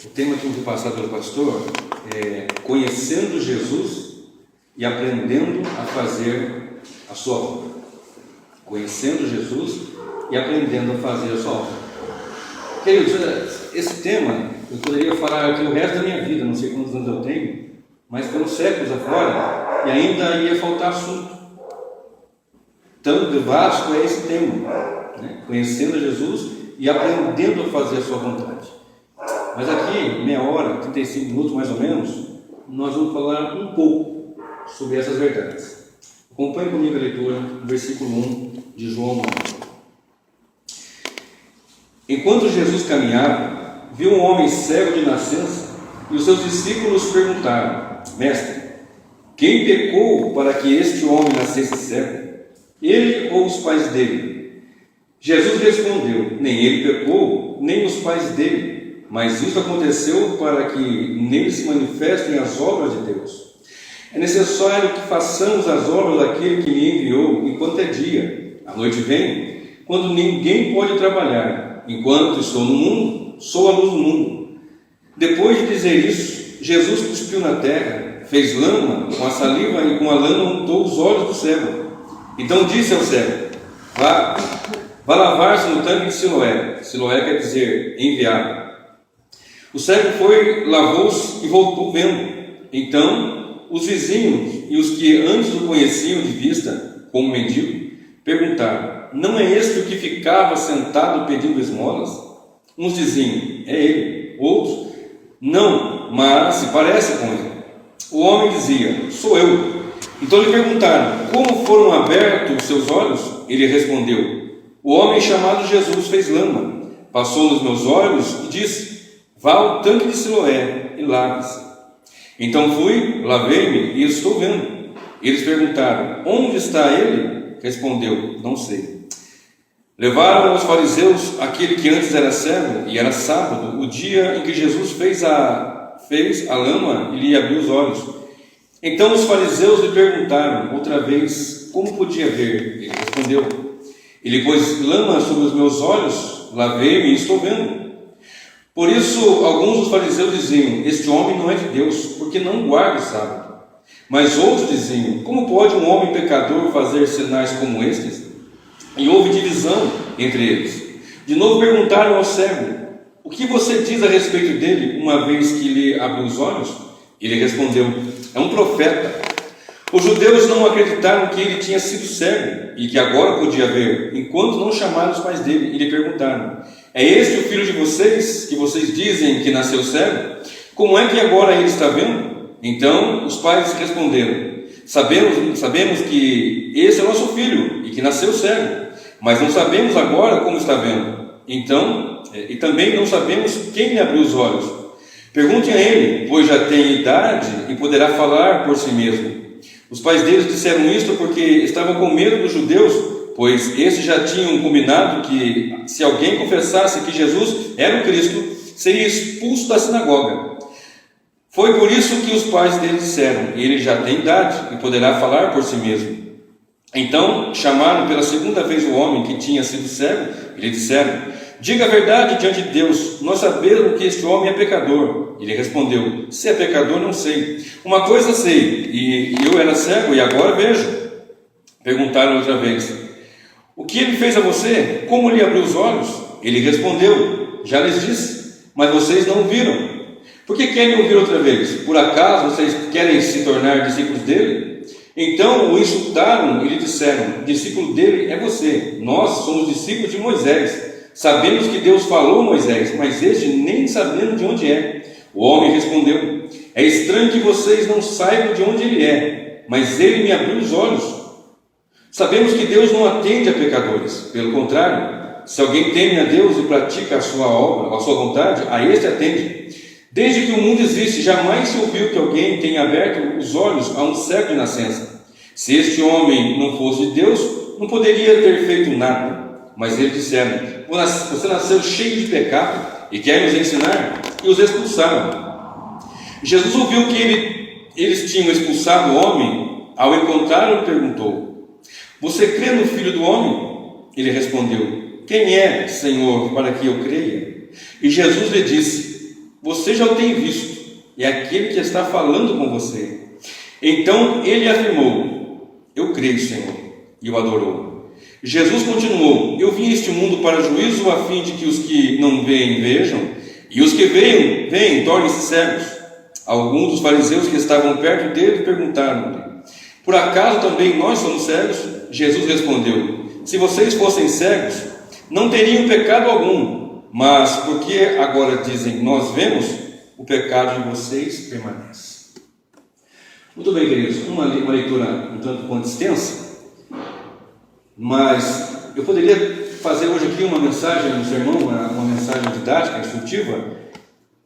O tema que foi passado pelo pastor é conhecendo Jesus e aprendendo a fazer a sua obra. Conhecendo Jesus e aprendendo a fazer a sua obra. Queridos, esse tema eu poderia falar aqui o resto da minha vida, não sei quantos anos eu tenho, mas pelos séculos afora, e ainda ia faltar assunto. Tão vasto é esse tema, né? Conhecendo Jesus e aprendendo a fazer a sua vontade. Mas aqui, meia hora, 35 minutos mais ou menos, nós vamos falar um pouco sobre essas verdades. Acompanhe comigo a leitura do versículo 1 de João 9. Enquanto Jesus caminhava, viu um homem cego de nascença, e os seus discípulos perguntaram: Mestre, quem pecou para que este homem nascesse cego? Ele ou os pais dele? Jesus respondeu: Nem ele pecou, nem os pais dele, mas isso aconteceu para que nele se manifestem as obras de Deus. É necessário que façamos as obras daquele que me enviou enquanto é dia. A noite vem, quando ninguém pode trabalhar. Enquanto estou no mundo, sou a luz do mundo. Depois de dizer isso, Jesus cuspiu na terra, fez lama com a saliva e com a lama untou os olhos do cego. Então disse ao cego: Vá lavar-se no tanque de Siloé. Siloé quer dizer enviado. O cego foi, lavou-se e voltou vendo. Então os vizinhos e os que antes o conheciam de vista, como mendigo, perguntaram: Não é este o que ficava sentado pedindo esmolas? Uns diziam: É ele. Outros: Não, mas se parece com ele. O homem dizia: Sou eu. Então lhe perguntaram: Como foram abertos os seus olhos? Ele respondeu: O homem chamado Jesus fez lama, passou nos meus olhos e disse: Vá ao tanque de Siloé e lave-se. Então fui, lavei-me e estou vendo. Eles perguntaram: Onde está ele? Respondeu: Não sei. Levaram aos fariseus aquele que antes era cego, e era sábado, o dia em que Jesus fez a lama e lhe abriu os olhos. Então os fariseus lhe perguntaram outra vez como podia ver. Ele respondeu: Ele pôs lama sobre os meus olhos, lavei-me e estou vendo. Por isso alguns dos fariseus diziam: Este homem não é de Deus, porque não guarda o sábado. Mas outros diziam: Como pode um homem pecador fazer sinais como estes? E houve divisão entre eles. De novo perguntaram ao cego: O que você diz a respeito dele, uma vez que lhe abriu os olhos? Ele respondeu: É um profeta. Os judeus não acreditaram que ele tinha sido cego e que agora podia ver, enquanto não chamaram os pais dele e lhe perguntaram: É este o filho de vocês, que vocês dizem que nasceu cego? Como é que agora ele está vendo? Então os pais responderam: Sabemos que esse é o nosso filho e que nasceu cego, mas não sabemos agora como está vendo. Então, e também não sabemos quem lhe abriu os olhos. Perguntem a ele, pois já tem idade e poderá falar por si mesmo. Os pais deles disseram isto porque estavam com medo dos judeus, pois esses já tinham combinado que, se alguém confessasse que Jesus era o Cristo, seria expulso da sinagoga. Foi por isso que os pais dele disseram: Ele já tem idade e poderá falar por si mesmo. Então chamaram pela segunda vez o homem que tinha sido cego e lhe disseram: Diga a verdade diante de Deus, nós sabemos que este homem é pecador. Ele respondeu: Se é pecador, não sei. Uma coisa sei, e eu era cego e agora vejo. Perguntaram outra vez: O que ele fez a você? Como lhe abriu os olhos? Ele respondeu: Já lhes disse, mas vocês não viram. Por que querem ouvir outra vez? Por acaso vocês querem se tornar discípulos dele? Então o insultaram e lhe disseram: Discípulo dele é você, nós somos discípulos de Moisés. Sabemos que Deus falou a Moisés, mas este nem sabemos de onde é. O homem respondeu: É estranho que vocês não saibam de onde ele é, mas ele me abriu os olhos. Sabemos que Deus não atende a pecadores, pelo contrário, se alguém teme a Deus e pratica a sua obra, a sua vontade, a este atende. Desde que o mundo existe, jamais se ouviu que alguém tenha aberto os olhos a um cego de nascença. Se este homem não fosse de Deus, não poderia ter feito nada. Mas eles disseram: Você nasceu cheio de pecado e quer nos ensinar? E os expulsaram. Jesus ouviu que eles tinham expulsado o homem. Ao encontrá-lo, perguntou: Você crê no Filho do Homem? Ele respondeu: Quem é, Senhor, para que eu creia? E Jesus lhe disse: você já o tem visto, é aquele que está falando com você. Então ele afirmou: eu creio, Senhor, e o adorou. Jesus continuou: eu vim a este mundo para juízo, a fim de que os que não veem vejam, e os que veem tornem-se cegos. Alguns dos fariseus que estavam perto dele perguntaram-lhe: por acaso também nós somos cegos? Jesus respondeu: se vocês fossem cegos, não teriam pecado algum, mas porque agora dizem nós vemos, o pecado de vocês permanece. Muito bem, queridos, uma leitura um tanto quanto extensa, mas eu poderia fazer hoje aqui uma mensagem, um sermão, uma mensagem didática, instrutiva,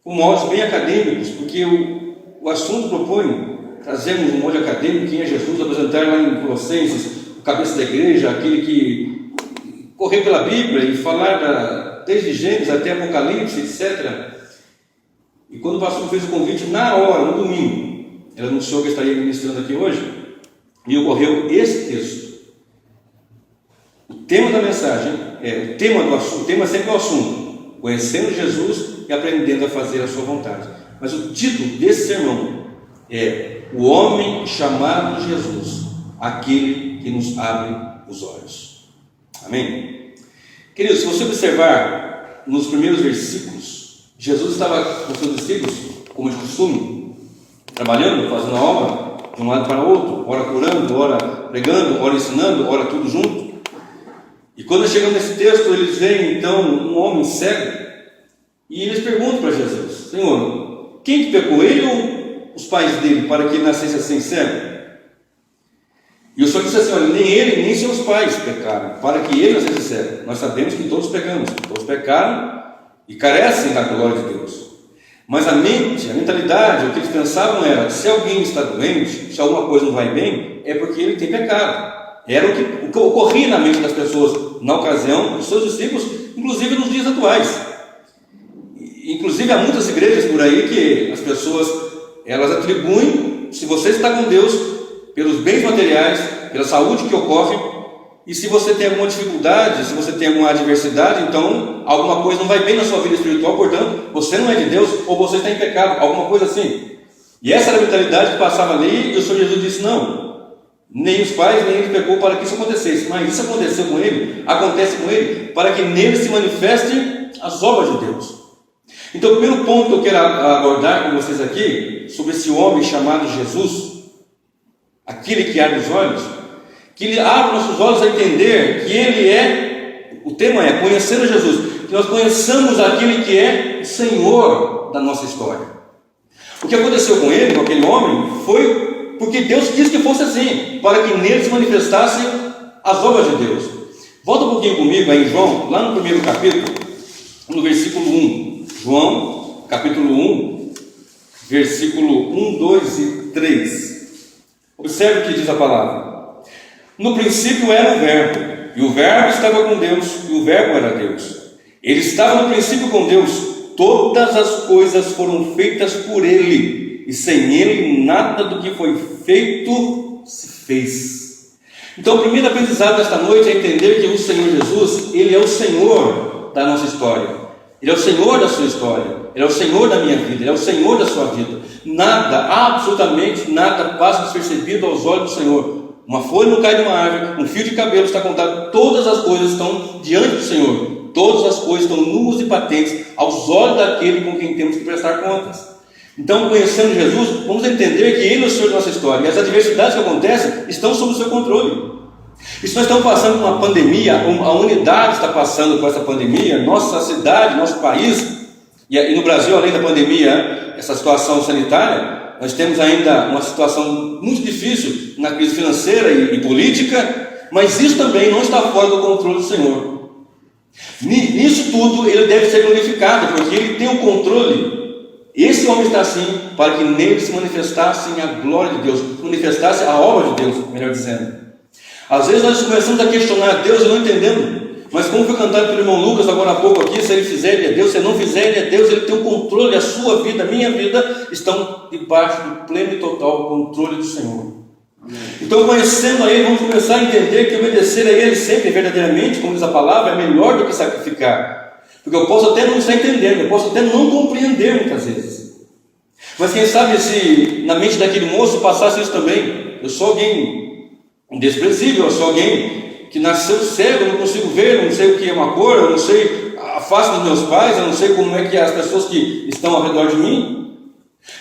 com modos bem acadêmicos, porque o assunto propõe trazermos um molde acadêmico, quem é Jesus, apresentar lá em Colossenses, o cabeça da igreja, aquele que correu pela Bíblia e falar desde Gênesis até Apocalipse, etc. E quando o pastor fez o convite, na hora, no domingo, ele anunciou que estaria ministrando aqui hoje, e ocorreu esse texto. O tema da mensagem, o tema sempre é o assunto: conhecendo Jesus e aprendendo a fazer a sua vontade. Mas o título desse sermão é o homem chamado Jesus, aquele que nos abre os olhos. Amém? Queridos, se você observar nos primeiros versículos, Jesus estava com seus discípulos, como de costume, trabalhando, fazendo a obra, de um lado para o outro, ora curando, ora pregando, ora ensinando, ora tudo junto. E quando chegam nesse texto, eles veem então um homem cego, e eles perguntam para Jesus: Senhor, quem que pecou, ele ou os pais dele, para que ele nascesse assim cego? E o Senhor disse assim: olha, nem ele nem seus pais pecaram, para que ele nascesse cego. Nós sabemos que todos pecamos, todos pecaram e carecem da glória de Deus. Mas a mentalidade, o que eles pensavam era: se alguém está doente, se alguma coisa não vai bem, é porque ele tem pecado. Era o que ocorria na mente das pessoas na ocasião, dos seus discípulos, inclusive nos dias atuais. Inclusive há muitas igrejas por aí que as pessoas, elas atribuem, se você está com Deus, pelos bens materiais, pela saúde que ocorre, e se você tem alguma dificuldade, se você tem alguma adversidade, então alguma coisa não vai bem na sua vida espiritual, portanto, você não é de Deus, ou você está em pecado, alguma coisa assim. E essa era a mentalidade que passava ali, e o Senhor Jesus disse: não, nem os pais, nem ele pecou para que isso acontecesse, mas isso aconteceu com ele, acontece com ele, para que nele se manifestem as obras de Deus. Então, o primeiro ponto que eu quero abordar com vocês aqui, sobre esse homem chamado Jesus, aquele que abre os olhos, que ele abre nossos olhos a entender que ele é, o tema é conhecer a Jesus, que nós conheçamos aquele que é o Senhor da nossa história. O que aconteceu com ele, com aquele homem, foi porque Deus quis que fosse assim, para que nele se manifestassem as obras de Deus. Volta um pouquinho comigo aí em João, lá no primeiro capítulo, no versículo 1. João, capítulo 1, versículo 1, 2 e 3. Observe o que diz a palavra: no princípio era o Verbo, e o Verbo estava com Deus, e o Verbo era Deus. Ele estava no princípio com Deus. Todas as coisas foram feitas por ele, e sem ele nada do que foi feito se fez. Então, o primeiro aprendizado desta noite é entender que o Senhor Jesus, ele é o Senhor da nossa história. Ele é o Senhor da sua história, Ele é o Senhor da minha vida, Ele é o Senhor da sua vida. Nada, absolutamente nada passa despercebido aos olhos do Senhor. Uma folha não cai de uma árvore, um fio de cabelo está contado, todas as coisas estão diante do Senhor. Todas as coisas estão nuas e patentes aos olhos daquele com quem temos que prestar contas. Então, conhecendo Jesus, vamos entender que Ele é o Senhor da nossa história, e as adversidades que acontecem estão sob o seu controle. E se nós estamos passando por uma pandemia, a humanidade está passando por essa pandemia, nossa cidade, nosso país, e no Brasil, além da pandemia, essa situação sanitária, nós temos ainda uma situação muito difícil na crise financeira e política, mas isso também não está fora do controle do Senhor. Nisso tudo ele deve ser glorificado, porque ele tem o controle. Esse homem está assim para que nele se manifestasse a glória de Deus, manifestasse a obra de Deus, melhor dizendo. Às vezes nós começamos a questionar Deus e não entendemos, mas como foi cantado pelo irmão Lucas agora há pouco aqui, se ele fizer ele é Deus, se ele não fizer ele é Deus, ele tem o controle, a sua vida, a minha vida estão debaixo do pleno e total controle do Senhor. Então, conhecendo a Ele, vamos começar a entender que obedecer a Ele sempre, verdadeiramente, como diz a palavra, é melhor do que sacrificar. Porque eu posso até não estar entendendo, eu posso até não compreender muitas vezes. Mas quem sabe se na mente daquele moço passasse isso também. Eu sou alguém desprezível, eu sou alguém que nasceu cego, eu não consigo ver, eu não sei o que é uma cor, eu não sei a face dos meus pais, eu não sei como é que as pessoas que estão ao redor de mim.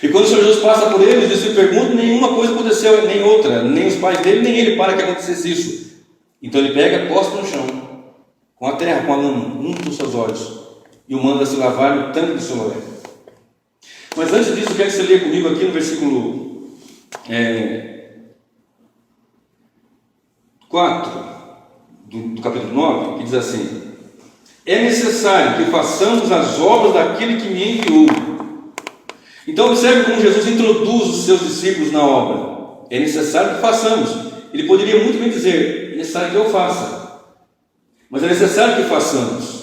E quando o Senhor Jesus passa por eles, eles se perguntam, nenhuma coisa aconteceu, nem outra, nem os pais dele, nem ele, para que acontecesse isso. Então ele pega, cospe no chão, com a terra, com a lama, unta os seus olhos e o manda se lavar no tanque de Siloé. Mas antes disso, eu quero que você leia comigo aqui no versículo 4 do capítulo 9, que diz assim: é necessário que façamos as obras daquele que me enviou. Então observe como Jesus introduz os seus discípulos na obra. É necessário que façamos. Ele poderia muito bem dizer, é necessário que eu faça, mas é necessário que façamos.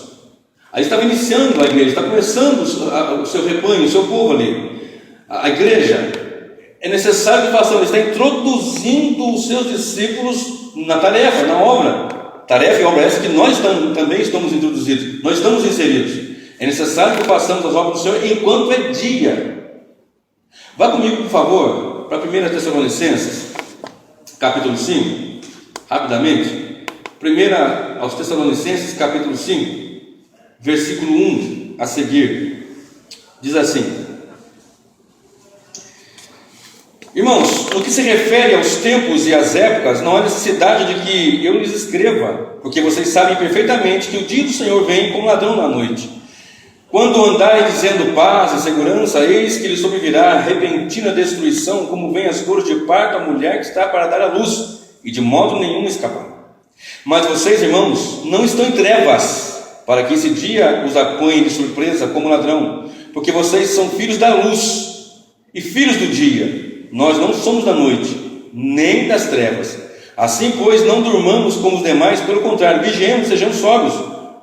Aí estava iniciando a igreja, está começando o seu rebanho, o seu povo ali. A igreja, é necessário que façamos. Ele está introduzindo os seus discípulos na tarefa, na obra. Tarefa e obra essa que nós também estamos introduzidos, nós estamos inseridos. É necessário que façamos as obras do Senhor enquanto é dia. Vá comigo, por favor, para 1 Tessalonicenses, capítulo 5, rapidamente. 1 aos Tessalonicenses, capítulo 5, versículo 1 a seguir, diz assim: irmãos, no que se refere aos tempos e às épocas, não há necessidade de que eu lhes escreva, porque vocês sabem perfeitamente que o dia do Senhor vem como ladrão na noite. Quando andarem dizendo paz e segurança, eis que lhes sobrevirá repentina destruição, como vem as cores de parto a mulher que está para dar à luz, e de modo nenhum escapar. Mas vocês, irmãos, não estão em trevas, para que esse dia os apanhe de surpresa como ladrão, porque vocês são filhos da luz e filhos do dia. Nós não somos da noite, nem das trevas. Assim, pois, não durmamos como os demais, pelo contrário, vigiemos, sejamos sóbrios.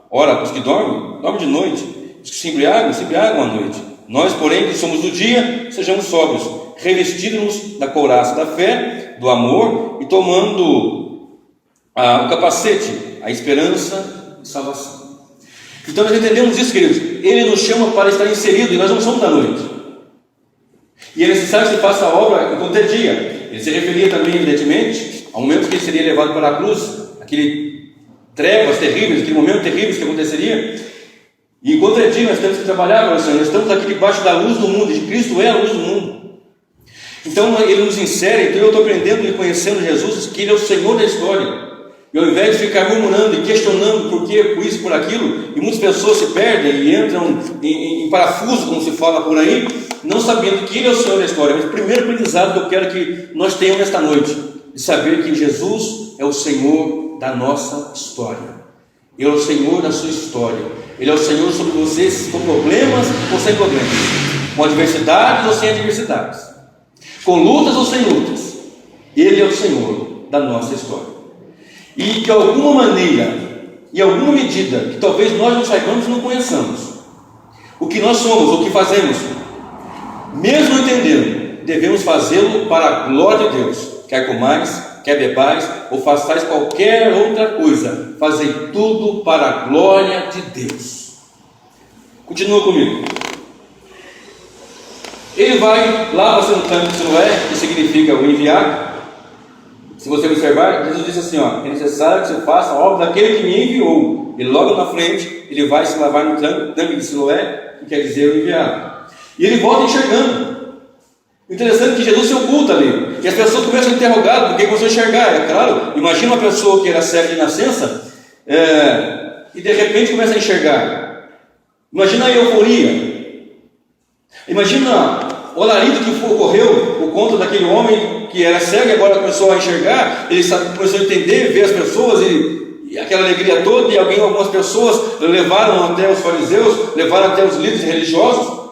Ora, os que dormem, dormem de noite. Os que se embriagam à noite. Nós, porém, que somos do dia, sejamos sóbrios, revestidos-nos da couraça da fé, do amor, e tomando o capacete, a esperança e salvação. Então nós entendemos isso, queridos. Ele nos chama para estar inserido, e nós não somos da noite. E é necessário que se faça a obra enquanto é dia. Ele se referia também, evidentemente, ao momento que ele seria levado para a cruz, aquele trevas terríveis, aquele momento terrível que aconteceria. E enquanto é dia, nós temos que trabalhar para o Senhor. Nós estamos aqui debaixo da luz do mundo, e Cristo é a luz do mundo. Então ele nos insere. Então eu estou aprendendo e conhecendo Jesus, que Ele é o Senhor da história. E ao invés de ficar murmurando e questionando por quê, por isso, por aquilo, e muitas pessoas se perdem e entram em parafuso, como se fala por aí, não sabendo que Ele é o Senhor da história. Mas o primeiro aprendizado que eu quero que nós tenhamos nesta noite, de saber que Jesus é o Senhor da nossa história. Ele é o Senhor da sua história. Ele é o Senhor sobre vocês, com problemas ou sem problemas, com adversidades ou sem adversidades, com lutas ou sem lutas. Ele é o Senhor da nossa história. E de alguma maneira, em alguma medida, que talvez nós não saibamos e não conheçamos, o que nós somos, o que fazemos, mesmo entendendo, devemos fazê-lo para a glória de Deus. Quer comais, quer bebais, ou façais qualquer outra coisa, fazei tudo para a glória de Deus. Continua comigo. Ele vai lá para o tanque de Siloé, que significa o enviado. Se você observar, Jesus disse assim: é necessário que você faça a obra daquele que me enviou. E logo na frente, ele vai se lavar no tanque de Siloé, que quer dizer o enviado. E ele volta enxergando. Interessante que Jesus se oculta ali, e as pessoas começam a interrogar, porque começou a enxergar. É claro, imagina uma pessoa que era cega de nascença, e de repente começa a enxergar. Imagina a euforia, imagina o alarido que ocorreu por conta daquele homem que era cego e agora começou a enxergar. Ele começou a entender, ver as pessoas, e aquela alegria toda. E algumas pessoas levaram até os fariseus, levaram até os líderes religiosos.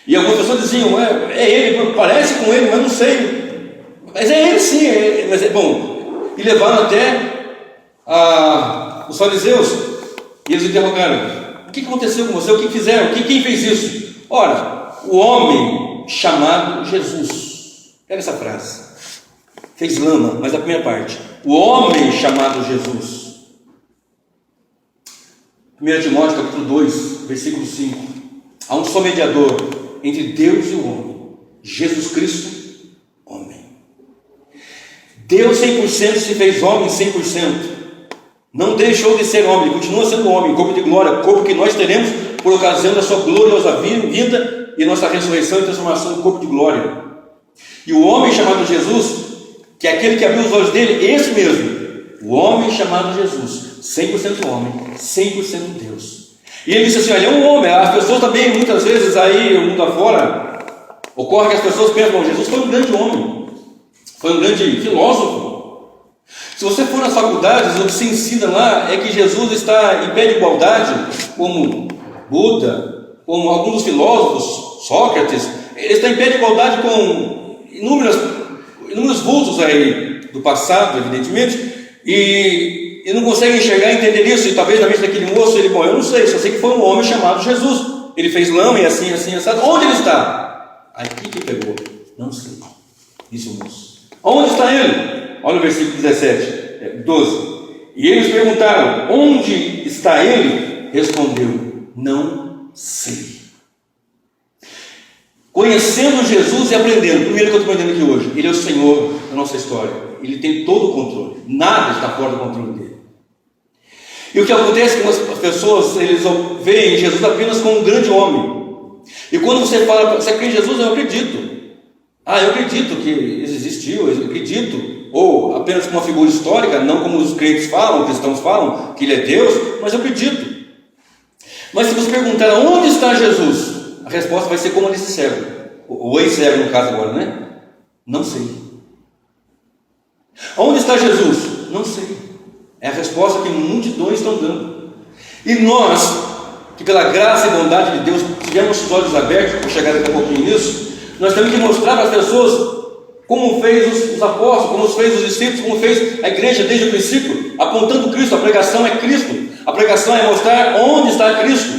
E algumas pessoas diziam: é ele, parece com ele, mas não sei. Mas é ele sim, mas é bom. E levaram até os fariseus. E eles interrogaram: o que aconteceu com você? O que fizeram? Quem fez isso? Ora, o homem chamado Jesus. Pega essa frase. Fez lama, mas a primeira parte. O homem chamado Jesus. 1 Timóteo capítulo 2, versículo 5. Há um só mediador entre Deus e o homem, Jesus Cristo, homem. Deus 100% se fez homem 100%. Não deixou de ser homem, continua sendo homem, corpo de glória, corpo que nós teremos por ocasião da sua gloriosa vinda e nossa ressurreição e transformação do corpo de glória. E o homem chamado Jesus, que é aquele que abriu os olhos dele, esse mesmo, o homem chamado Jesus, 100% homem, 100% Deus. E ele disse assim: olha, é um homem. As pessoas também, muitas vezes, aí, o mundo afora, ocorre que as pessoas pensam: Jesus foi um grande homem, foi um grande filósofo. Se você for nas faculdades, o que se ensina lá é que Jesus está em pé de igualdade, como Buda, como alguns dos filósofos, Sócrates. Ele está em pé de igualdade com inúmeros vultos aí do passado, evidentemente, e não consegue enxergar e entender isso. E talvez na mente daquele moço, ele, bom, eu não sei, só sei que foi um homem chamado Jesus. Ele fez lama e assim, assado. Onde ele está? Aqui que pegou. Não sei, disse o moço. Onde está ele? Olha o versículo 12. E eles perguntaram: onde está ele? Respondeu: não sei. Conhecendo Jesus e aprendendo. Primeiro que eu estou aprendendo aqui hoje, ele é o Senhor da nossa história. Ele tem todo o controle. Nada está fora do controle dele. E o que acontece é que as pessoas, eles veem Jesus apenas como um grande homem. E quando você fala: você crê em Jesus? Eu acredito. Eu acredito que ele existiu, eu acredito. Ou apenas como uma figura histórica, não como os crentes falam, os cristãos falam, que ele é Deus, mas eu acredito. Mas se você perguntar onde está Jesus, a resposta vai ser como desse cego, o ex-cego no caso agora, né? Não sei. Onde está Jesus? Não sei. É a resposta que multidões estão dando. E nós, que pela graça e bondade de Deus tivemos os olhos abertos, vou chegar daqui a pouquinho nisso, nós temos que mostrar para as pessoas como fez os apóstolos, como fez os discípulos, como fez a igreja desde o princípio, apontando Cristo. A pregação é Cristo. A pregação é mostrar onde está Cristo.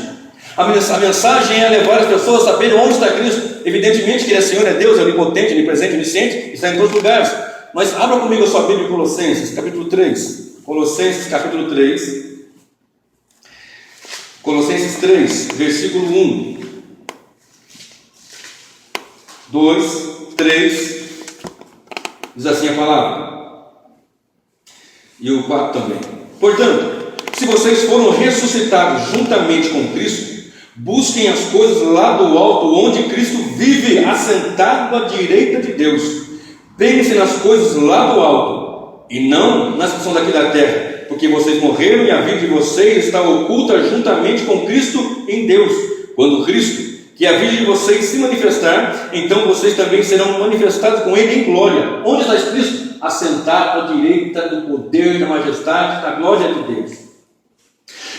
A mensagem é levar as pessoas a saberem onde está Cristo. Evidentemente que Ele é Senhor, é Deus, é onipotente, onipresente, onisciente, está em todos os lugares. Mas abra comigo a sua Bíblia em Colossenses, capítulo 3. Colossenses, capítulo 3. Colossenses 3, versículo 1. 2, 3. Diz assim a palavra. E o 4 também. Portanto, se vocês foram ressuscitados juntamente com Cristo, busquem as coisas lá do alto, onde Cristo vive, assentado à direita de Deus. Pensem nas coisas lá do alto, e não nas que são daqui da terra, porque vocês morreram e a vida de vocês está oculta juntamente com Cristo em Deus. Quando Cristo, que a vida de vocês se manifestar, então vocês também serão manifestados com Ele em glória. Onde está Cristo? Assentado à direita do poder, da majestade, da glória de Deus.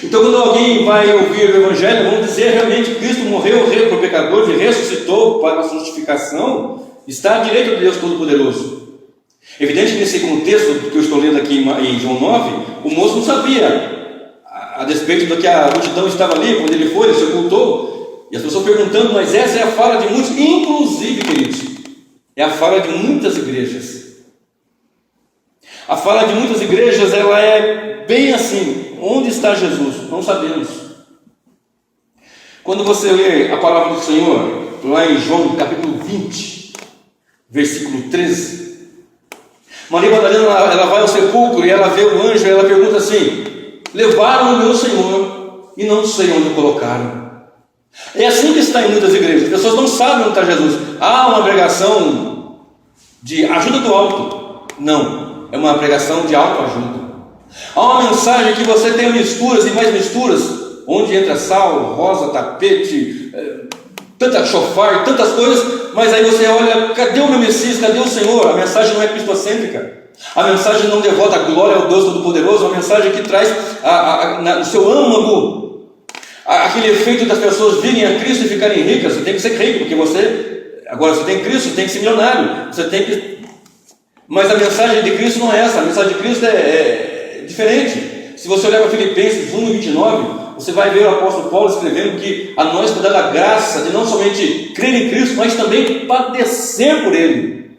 Então, quando alguém vai ouvir o Evangelho, vão dizer realmente que Cristo morreu por pecadores e ressuscitou para a nossa justificação, está à direita de Deus Todo-Poderoso. Evidente que nesse contexto que eu estou lendo aqui em João 9, o moço não sabia, a despeito do que a multidão estava ali, quando ele foi, ele se ocultou. E as pessoas perguntando: mas essa é a fala de muitos, inclusive, queridos, é a fala de muitas igrejas. A fala de muitas igrejas, ela é bem assim: onde está Jesus? Não sabemos. Quando você lê a palavra do Senhor, lá em João capítulo 20, versículo 13, Maria Madalena, ela vai ao sepulcro e ela vê o anjo e ela pergunta assim: levaram o meu Senhor e não sei onde o colocaram. É assim que está em muitas igrejas. As pessoas não sabem onde está Jesus. Há uma pregação de ajuda do alto. Não, é uma pregação de autoajuda. Há uma mensagem que você tem misturas e mais misturas, onde entra sal, rosa, tapete, tanta chofar, tantas coisas, mas aí você olha: cadê o meu Messias? Cadê o Senhor? A mensagem não é cristocêntrica. A mensagem não devota a glória ao Deus Todo-Poderoso. A mensagem que traz no seu âmago aquele efeito das pessoas virem a Cristo e ficarem ricas. Você tem que ser rico, porque agora você tem Cristo, você tem que ser milionário, você tem que... Mas a mensagem de Cristo não é essa. A mensagem de Cristo é diferente. Se você olhar para Filipenses 1:29, você vai ver o apóstolo Paulo escrevendo que a nós foi dada a graça de não somente crer em Cristo, mas também padecer por Ele.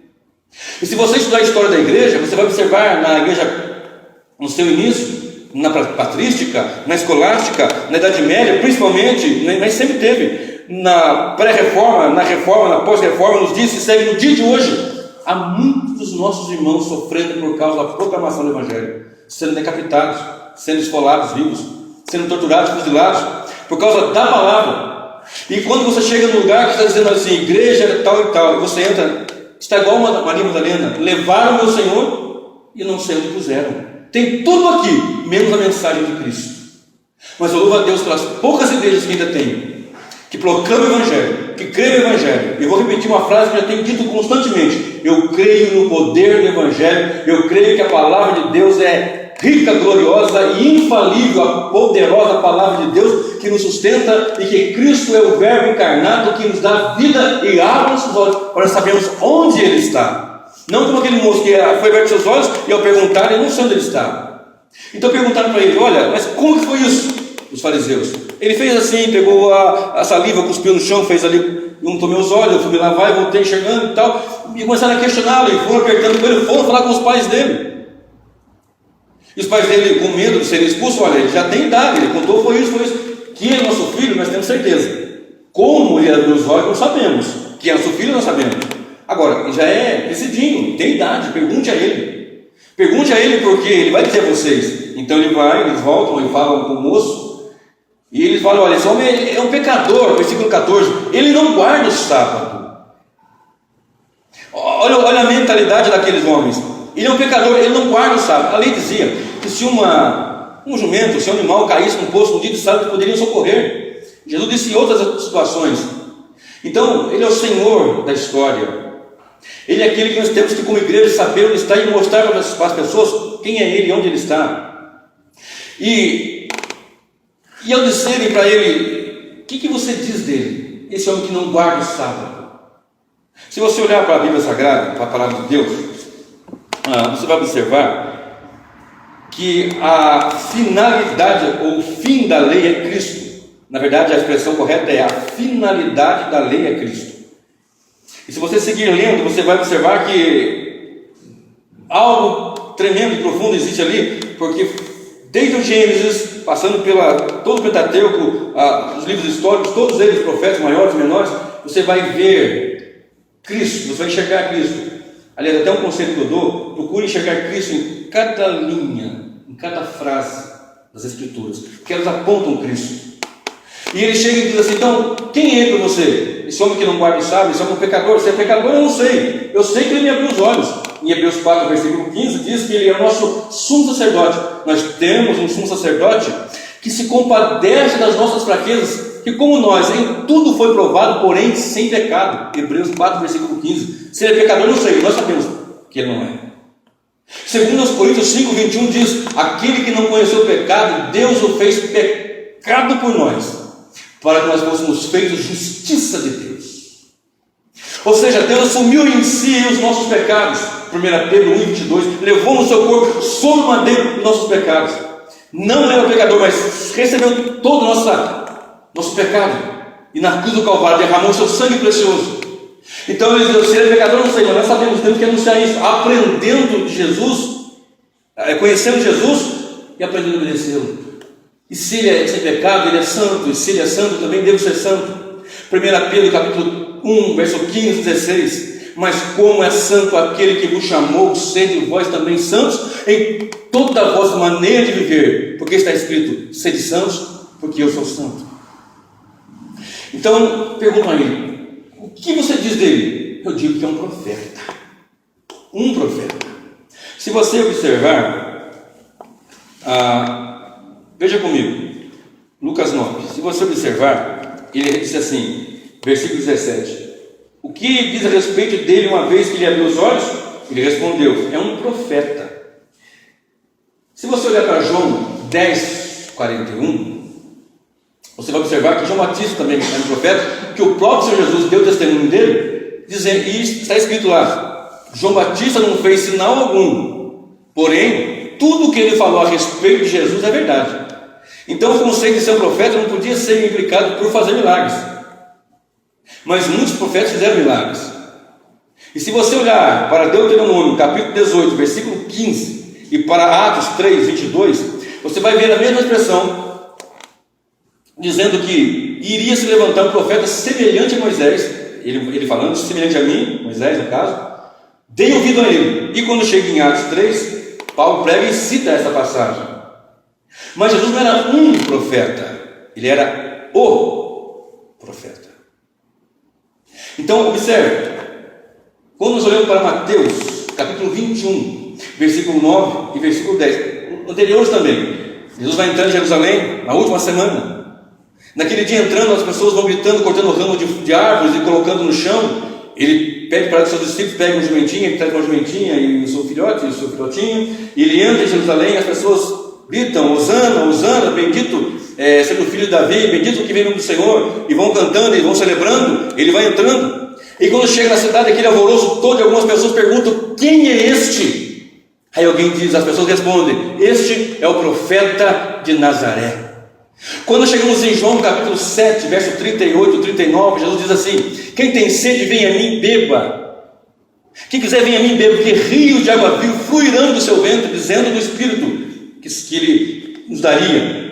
E se você estudar a história da igreja, você vai observar na igreja, no seu início, na patrística, na escolástica, na Idade Média, principalmente, mas sempre teve, na pré-reforma, na reforma, na pós-reforma, nos dias que seguem, no dia de hoje, há muitos dos nossos irmãos sofrendo por causa da proclamação do Evangelho, sendo decapitados, sendo esfolados vivos, sendo torturados, fuzilados, por causa da palavra. E quando você chega no lugar que está dizendo assim, igreja tal e tal, e você entra, está igual Maria Madalena, levaram o meu Senhor e não sei onde puseram. Tem tudo aqui, menos a mensagem de Cristo. Mas eu louvo a Deus pelas poucas igrejas que ainda tem, que proclamam o Evangelho, que creem no Evangelho. Eu vou repetir uma frase que eu já tenho dito constantemente: eu creio no poder do Evangelho, eu creio que a palavra de Deus é rica, gloriosa e infalível, a poderosa palavra de Deus que nos sustenta, e que Cristo é o Verbo encarnado que nos dá vida e abre nossos olhos para sabermos onde Ele está. Não como aquele moço que foi aberto seus olhos e ao perguntar, ele não sei onde ele está. Então perguntaram para ele: olha, mas como que foi isso? Os fariseus. Ele fez assim, pegou a saliva, cuspiu no chão, fez ali, não tomei os olhos, eu fui lá, vai, voltei enxergando e tal. E começaram a questioná-lo, e foram apertando com ele, foram falar com os pais dele. E os pais dele, com medo de serem expulsos, olha, ele já tem idade, ele contou, foi isso. Que ele é nosso filho, nós temos certeza. Como ele abriu os olhos, não sabemos. Que é nosso filho, nós sabemos. Agora, ele já é crescidinho, tem idade, pergunte a ele. Pergunte a ele, porque ele vai dizer a vocês. Então ele vai, eles voltam, ele fala com o moço, e eles falam: olha, esse homem é um pecador, versículo 14, ele não guarda o sábado. Olha a mentalidade daqueles homens. Ele é um pecador, ele não guarda o sábado. A lei dizia que se um jumento, se um animal caísse num poço no dia de sábado, poderiam socorrer. Jesus disse em outras situações. Então, ele é o Senhor da história. Ele é aquele que nós temos que, como igreja, saber onde está e mostrar para as pessoas quem é ele e onde ele está. E ao disserem para ele: o que você diz dele? Esse homem que não guarda o sábado. Se você olhar para a Bíblia Sagrada, para a palavra de Deus, você vai observar que a finalidade ou o fim da lei é Cristo. Na verdade, a expressão correta é: a finalidade da lei é Cristo. E se você seguir lendo, você vai observar que algo tremendo e profundo existe ali, porque desde o Gênesis, passando pela todo o Pentateuco, os livros históricos, todos eles, profetas maiores e menores, você vai ver Cristo, você vai enxergar Cristo. Aliás, até um conselho que eu dou: procure enxergar Cristo em cada linha, em cada frase das Escrituras, porque elas apontam Cristo. E ele chega e diz assim: então, quem é ele para você? Esse homem que não guarda o sábado, esse homem é um pecador. Se é pecador, eu não sei. Eu sei que ele me abriu os olhos. Em Hebreus 4, versículo 15, diz que ele é o nosso sumo sacerdote. Nós temos um sumo sacerdote que se compadece das nossas fraquezas, que como nós, em tudo foi provado, porém sem pecado. Hebreus 4, versículo 15. Se ele é pecador, eu não sei. Nós sabemos que ele não é. Segundo aos Coríntios 5, 21 diz: aquele que não conheceu o pecado, Deus o fez pecado por nós, para que nós fôssemos feitos justiça de Deus. Ou seja, Deus assumiu em si os nossos pecados. 1 Pedro 1, 22, levou no seu corpo sobre o madeiro os nossos pecados. Não era pecador, mas recebeu todo o nosso pecado, e na cruz do Calvário derramou o seu sangue precioso. Então ele diz: se ele é pecador, não sei, mas nós sabemos, temos que anunciar isso, aprendendo de Jesus, conhecendo Jesus e aprendendo a obedecê-lo. E se ele é sem pecado, ele é santo. E se ele é santo, também devo ser santo. 1 Pedro capítulo 1, verso 15, 16. Mas como é santo aquele que vos chamou, sede vós também santos em toda a vossa maneira de viver. Porque está escrito: sede santos, porque eu sou santo. Então, perguntam a ele: o que você diz dele? Eu digo que é um profeta. Um profeta. Se você observar, veja comigo, Lucas 9. Se você observar, ele diz assim, versículo 17: o que diz a respeito dele uma vez que ele abriu os olhos? Ele respondeu: é um profeta. Se você olhar para João 10, 41, você vai observar que João Batista também é um profeta, que o próprio Senhor Jesus deu testemunho dele, dizendo, e está escrito lá: João Batista não fez sinal algum, porém tudo o que ele falou a respeito de Jesus é verdade. Então o conceito de ser um profeta não podia ser implicado por fazer milagres, mas muitos profetas fizeram milagres. E se você olhar para Deuteronômio capítulo 18, versículo 15, e para Atos 3, 22, você vai ver a mesma expressão, dizendo que iria se levantar um profeta semelhante a Moisés, ele falando, semelhante a mim, Moisés no caso, dei ouvido a ele. E quando chega em Atos 3, Paulo prega e cita essa passagem. Mas Jesus não era um profeta, ele era o profeta. Então, observe, quando nós olhamos para Mateus, capítulo 21, versículo 9 e versículo 10, anteriores também, Jesus vai entrar em Jerusalém, na última semana. Naquele dia entrando, as pessoas vão gritando, cortando ramo de árvores e colocando no chão. Ele pede para que seus discípulos peguem uma jumentinha, ele traz uma jumentinha e o seu filhote, e o seu filhotinho, e ele entra em Jerusalém, as pessoas gritam, Hosana, Hosana, bendito seja o filho de Davi, bendito o que vem no nome do Senhor, e vão cantando, e vão celebrando, ele vai entrando, e quando chega na cidade, aquele alvoroço todo, e algumas pessoas perguntam, quem é este? Aí alguém diz, as pessoas respondem, este é o profeta de Nazaré. Quando chegamos em João capítulo 7, verso 38 e 39, Jesus diz assim, quem tem sede, vem a mim, beba. Quem quiser, vem a mim, beba, porque rios de água viva fluirão do seu ventre, dizendo do Espírito que ele nos daria.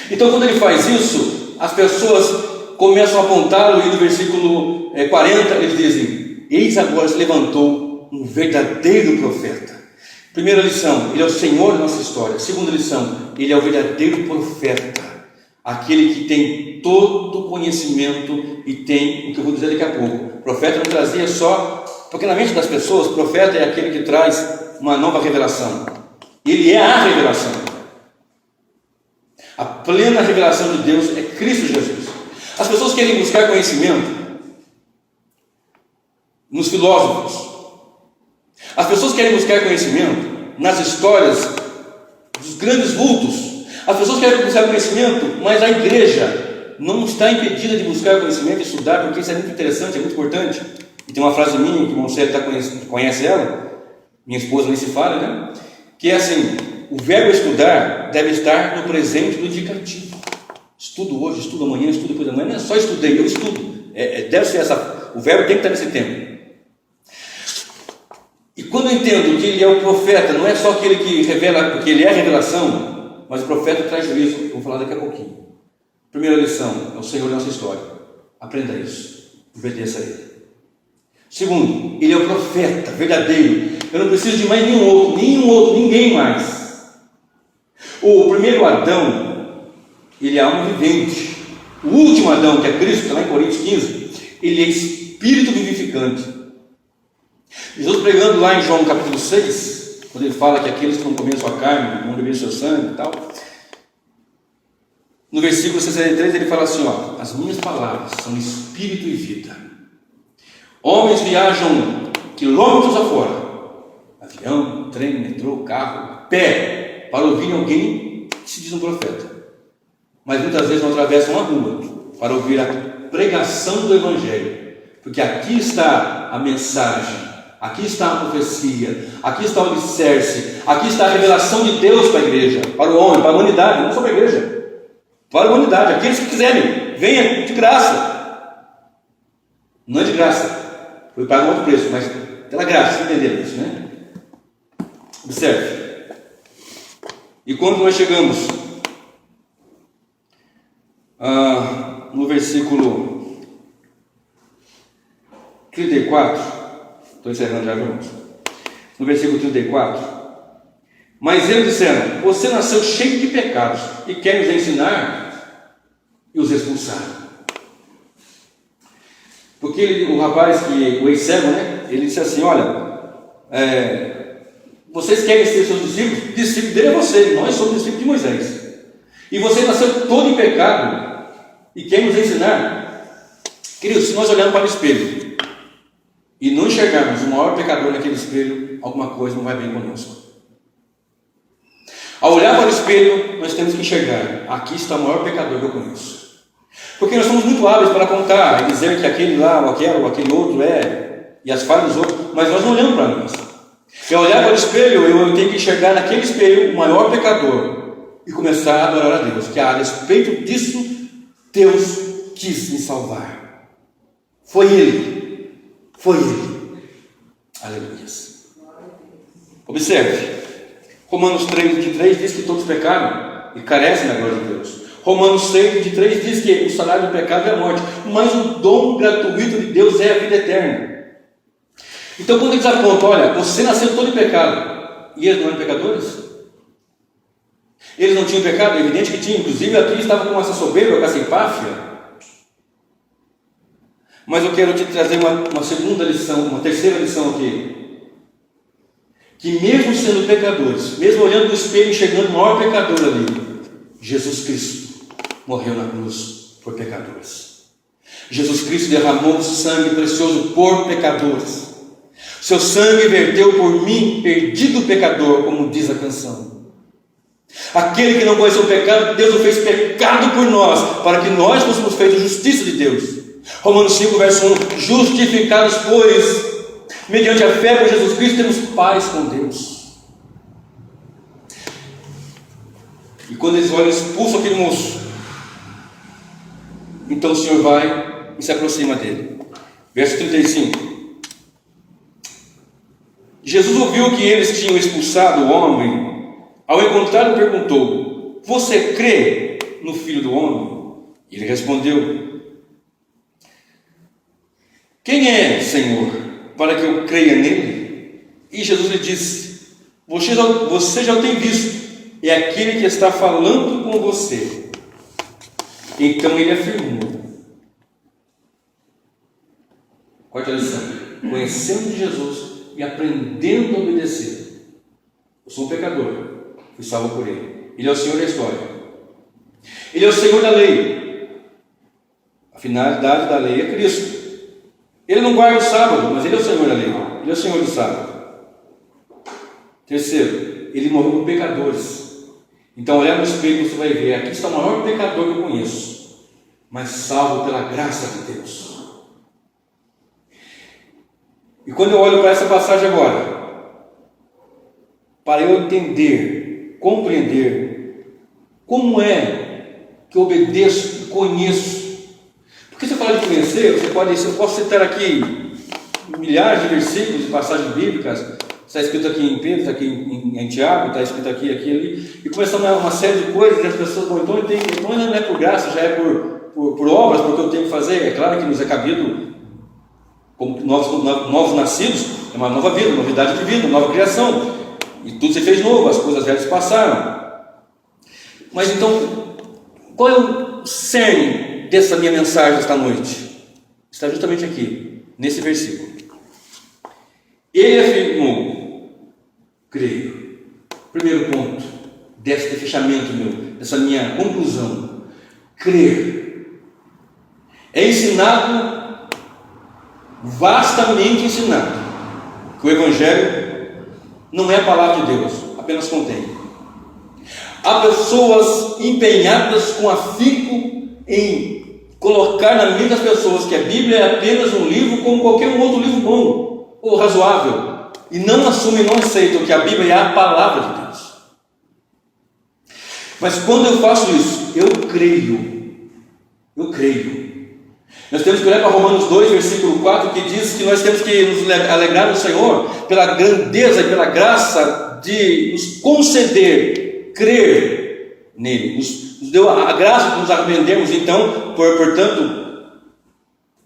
Então, quando ele faz isso, as pessoas começam a apontá-lo, e no versículo 40 eles dizem, eis agora se levantou um verdadeiro profeta. Primeira lição, ele é o Senhor da nossa história. Segunda lição, ele é o verdadeiro profeta, aquele que tem todo o conhecimento e tem o que eu vou dizer daqui a pouco. O profeta não trazia só, porque na mente das pessoas, o profeta é aquele que traz uma nova revelação. Ele é a revelação. A plena revelação de Deus é Cristo Jesus. As pessoas querem buscar conhecimento nos filósofos. As pessoas querem buscar conhecimento nas histórias dos grandes vultos. As pessoas querem buscar conhecimento, mas a igreja não está impedida de buscar conhecimento e estudar, porque isso é muito interessante, é muito importante. E tem uma frase minha, que o irmão Sérgio conhece ela, minha esposa nem se fala, né? Que é assim, o verbo estudar deve estar no presente do indicativo. Estudo hoje, estudo amanhã, estudo depois da manhã. Não é só estudei, eu estudo. Deve ser o verbo tem que estar nesse tempo. E quando eu entendo que ele é o profeta, não é só aquele que revela, porque ele é a revelação, mas o profeta traz juízo, eu vou falar daqui a pouquinho. Primeira lição, é o Senhor da nossa história. Aprenda isso, obedeça a ele. Segundo, ele é o profeta verdadeiro. Eu não preciso de mais nenhum outro, ninguém mais. O primeiro Adão, ele é alma vivente. O último Adão, que é Cristo, está lá em Coríntios 15, ele é espírito vivificante. Jesus pregando lá em João capítulo 6, quando ele fala que aqueles que não comerem sua carne, não beberem seu sangue e tal, no versículo 63 ele fala assim, ó, as minhas palavras são espírito e vida. Homens viajam quilômetros afora, avião, trem, metrô, carro, a pé, para ouvir alguém que se diz um profeta. Mas muitas vezes não atravessam uma rua para ouvir a pregação do Evangelho, porque aqui está a mensagem, aqui está a profecia, aqui está o alicerce, aqui está a revelação de Deus para a igreja, para o homem, para a humanidade, não só para a igreja, para a humanidade, aqueles que quiserem, venha de graça. Não é de graça, foi pago um outro preço, mas pela graça, entenderam isso, né? Observe. E quando nós chegamos no versículo 34, estou encerrando já, irmãos. No versículo 34, mas eles disseram, você nasceu cheio de pecados e quer nos ensinar, e os expulsaram. Porque o rapaz, o ex-cego, né, ele disse assim, olha, vocês querem ser seus discípulos? Discípulo dele é você, nós somos discípulos de Moisés. E você nasceu todo em pecado e quer nos ensinar? Queridos, se nós olharmos para o espelho e não enxergarmos o maior pecador naquele espelho, alguma coisa não vai bem conosco. Ao olhar para o espelho, nós temos que enxergar, aqui está o maior pecador que eu conheço. Porque nós somos muito hábeis para apontar e dizer que aquele lá, ou aquele outro e as falhas dos outros, mas nós não olhamos para nós. E ao olhar para o espelho, eu tenho que enxergar naquele espelho o maior pecador e começar a adorar a Deus, que a respeito disso, Deus quis me salvar. Foi Ele. Aleluia. Observe, Romanos 3:3 diz que todos pecaram e carecem da glória de Deus. Romanos 6:3 diz que o salário do pecado é a morte, mas o dom gratuito de Deus é a vida eterna. Então, quando eles apontam, olha, você nasceu todo em pecado, e eles não eram pecadores? Eles não tinham pecado? É evidente que tinham, inclusive aqui estava com essa soberba, com essa empáfia. Mas eu quero te trazer uma segunda lição, uma terceira lição aqui. Que mesmo sendo pecadores, mesmo olhando no espelho e enxergando o maior pecador ali, Jesus Cristo morreu na cruz por pecadores. Jesus Cristo derramou sangue precioso por pecadores. Seu sangue verteu por mim, perdido pecador, como diz a canção. Aquele que não conheceu o pecado, Deus o fez pecado por nós, para que nós fôssemos feitos justiça de Deus. Romanos 5, verso 1: justificados, pois, mediante a fé por Jesus Cristo, temos paz com Deus. E quando eles olham, expulsam aquele moço, então o Senhor vai e se aproxima dele. Verso 35: Jesus ouviu que eles tinham expulsado o homem. Ao encontrá-lo, perguntou: você crê no Filho do Homem? Ele respondeu: quem é, Senhor, para que eu creia nele? E Jesus lhe disse: você já o tem visto, é aquele que está falando com você. Então ele afirmou. Quarta lição: conhecendo Jesus e aprendendo a obedecer. Eu sou um pecador, fui salvo por ele. Ele é o Senhor da história, ele é o Senhor da lei. A finalidade da lei é Cristo. Ele não guarda o sábado, mas ele é o Senhor da lei, ele é o Senhor do sábado. Terceiro, ele morreu por pecadores. Então, olhar no espelho, você vai ver: aqui está o maior pecador que eu conheço, mas salvo pela graça de Deus. E quando eu olho para essa passagem agora, para eu entender, compreender como é que eu obedeço e conheço. Porque você fala de conhecer, eu posso citar aqui milhares de versículos e passagens bíblicas. Está escrito aqui em Pedro, está aqui em Tiago, está escrito aqui ali, e começando uma série de coisas, e as pessoas vão, então não é por graça, já é por obras, porque eu tenho que fazer. É claro que nos é cabido, como novos nascidos, é uma nova vida, novidade de vida, nova criação, e tudo se fez novo, as coisas velhas passaram. Mas então, qual é o cerne dessa minha mensagem esta noite? Está justamente aqui, nesse versículo. Ele afirmou: creio. Primeiro ponto desse fechamento meu, dessa minha conclusão: crer. É ensinado, vastamente ensinado, que o Evangelho não é a palavra de Deus, apenas contém. Há pessoas empenhadas com afinco em colocar na mente das pessoas que a Bíblia é apenas um livro como qualquer outro livro bom ou razoável, e não assumem, não aceitam que a Bíblia é a palavra de Deus. Mas quando eu faço isso, eu creio. Nós temos que olhar para Romanos 2, versículo 4, que diz que nós temos que nos alegrar no Senhor pela grandeza e pela graça de nos conceder crer nele. Nos deu a graça de nos arrependermos, então, portanto,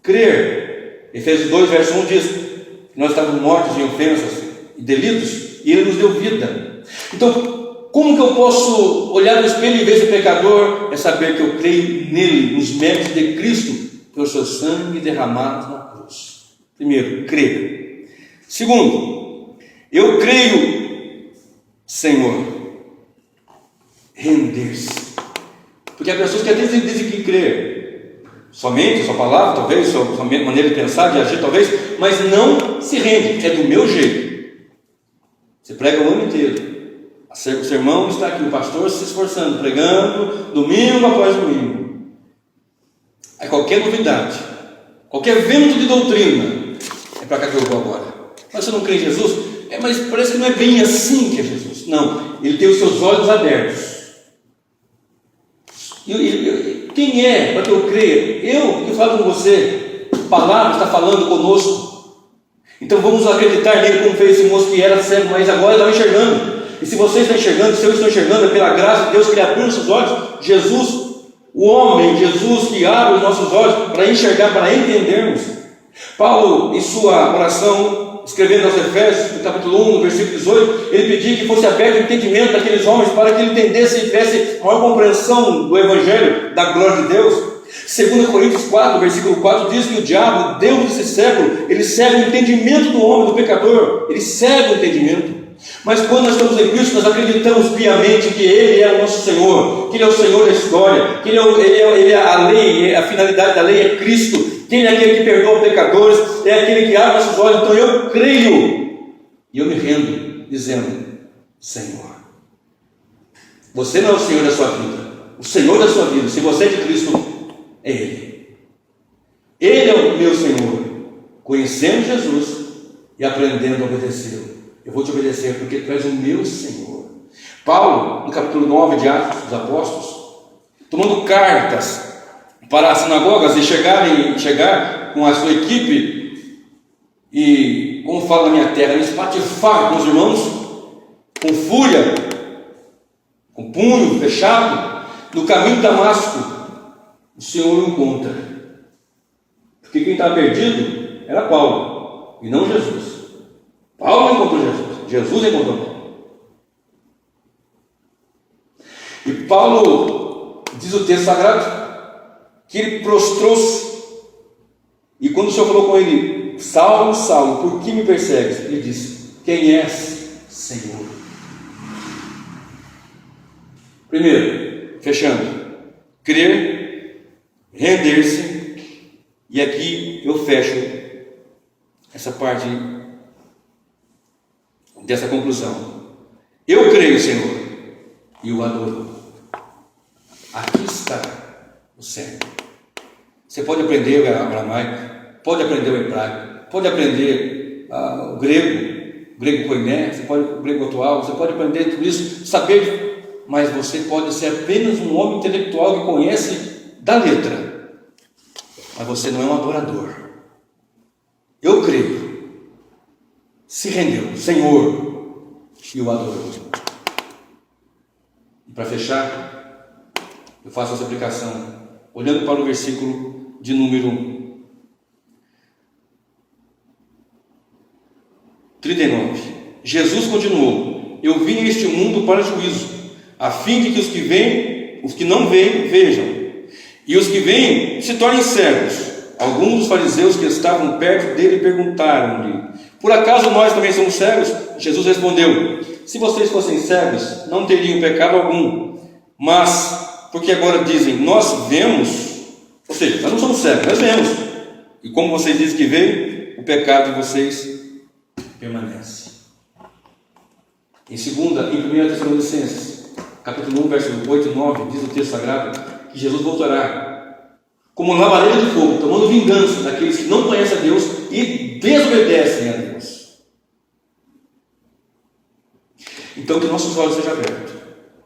crer. Efésios 2, verso 1 diz que nós estávamos mortos em ofensas e delitos, e ele nos deu vida. Então, como que eu posso olhar no espelho e ver esse pecador? É saber que eu creio nele, nos méritos de Cristo, pelo seu sangue derramado na cruz. Primeiro, crer. Segundo, eu creio, Senhor, render-se. Porque há pessoas que até dizem que crer somente, sua palavra, talvez, sua maneira de pensar, de agir, talvez, mas não se rende. É do meu jeito. Você prega o ano inteiro. O sermão está aqui, o pastor se esforçando, pregando domingo após domingo. Aí qualquer novidade, qualquer vento de doutrina, é para cá que eu vou agora. Mas você não crê em Jesus? Mas parece que não é bem assim que é Jesus. Não, ele tem os seus olhos abertos. Quem é para que eu creia? Eu que falo com você, a palavra está falando conosco. Então vamos acreditar nele, como fez esse moço que era cego, mas agora estava enxergando. E se você está enxergando, se eu estou enxergando, é pela graça de Deus que Ele abriu os seus olhos. Jesus, o homem, Jesus que abre os nossos olhos para enxergar, para entendermos. Paulo, em sua oração, escrevendo aos Efésios, no capítulo 1, no versículo 18, ele pedia que fosse aberto o entendimento daqueles homens para que ele entendesse e tivesse maior compreensão do Evangelho, da glória de Deus. 2 Coríntios 4, versículo 4 diz que o diabo, Deus desse século, ele cega o entendimento do homem, do pecador, ele cega o entendimento. Mas quando nós estamos em Cristo, nós acreditamos piamente que Ele é o nosso Senhor, que Ele é o Senhor da história, que Ele é a lei, a finalidade da lei é Cristo, que Ele é aquele que perdoa pecadores, é aquele que abre nossos olhos. Então eu creio e eu me rendo, dizendo: Senhor, você não é o Senhor da sua vida, o Senhor da sua vida, se você é de Cristo, é Ele. Ele é o meu Senhor. Conhecendo Jesus e aprendendo a obedecê-lo, eu vou te obedecer porque tu és o meu Senhor. Paulo, no capítulo 9 de Atos dos Apóstolos, tomando cartas para as sinagogas e chegar com a sua equipe e, como fala na minha terra, espatifar com os irmãos, com fúria, com punho fechado, no caminho de Damasco, o Senhor o encontra. Porque quem estava perdido era Paulo e não Jesus. Paulo encontrou Jesus, Jesus encontrou Paulo. E Paulo, diz o texto sagrado, que ele prostrou-se, e quando o Senhor falou com ele: Saulo, Saulo, por que me persegues? Ele disse: quem és, Senhor? Primeiro, fechando, crer, render-se, e aqui eu fecho essa parte dessa conclusão. Eu creio, Senhor, e o adoro. Aqui está o certo. Você pode aprender o aramaico, pode aprender o hebraico, pode aprender o grego koiné, você pode o grego atual, você pode aprender tudo isso, saber, mas você pode ser apenas um homem intelectual que conhece da letra, mas você não é um adorador. Eu creio. Se rendeu, Senhor, e o adorou. E para fechar, eu faço essa aplicação, olhando para o versículo de número 39. Jesus continuou: eu vim a este mundo para juízo, a fim de que os que não veem, vejam, e os que veem se tornem cegos. Alguns dos fariseus que estavam perto dele perguntaram-lhe: por acaso nós também somos cegos? Jesus respondeu: se vocês fossem cegos, não teriam pecado algum. Mas, porque agora dizem, nós vemos, ou seja, nós não somos cegos, nós vemos. E como vocês dizem que veem, o pecado de vocês permanece. Em 1 Tessalonicenses, capítulo 1, verso 8 e 9, diz o texto sagrado que Jesus voltará como lavareira de fogo, tomando vingança daqueles que não conhecem a Deus e desobedecem a Deus. Então que nossos olhos sejam abertos,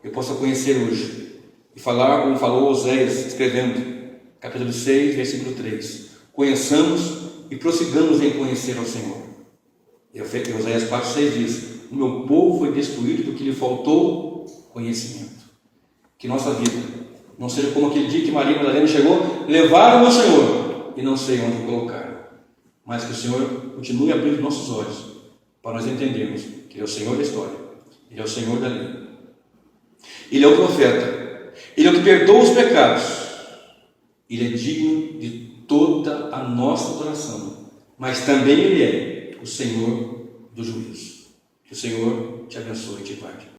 eu possa conhecer hoje e falar como falou Oséias, escrevendo capítulo 6, versículo 3: conheçamos e prossigamos em conhecer ao Senhor. E Oséias 4,6 diz: o meu povo foi destruído porque lhe faltou conhecimento. Que nossa vida não seja como aquele dia que Maria Madalena chegou, levaram o meu Senhor e não sei onde colocaram, mas que o Senhor continue abrindo nossos olhos para nós entendermos que Ele é o Senhor da história, Ele é o Senhor da lei, Ele é o profeta, Ele é o que perdoa os pecados, Ele é digno de toda a nossa adoração, mas também Ele é o Senhor do juízo. Que o Senhor te abençoe e te guarde.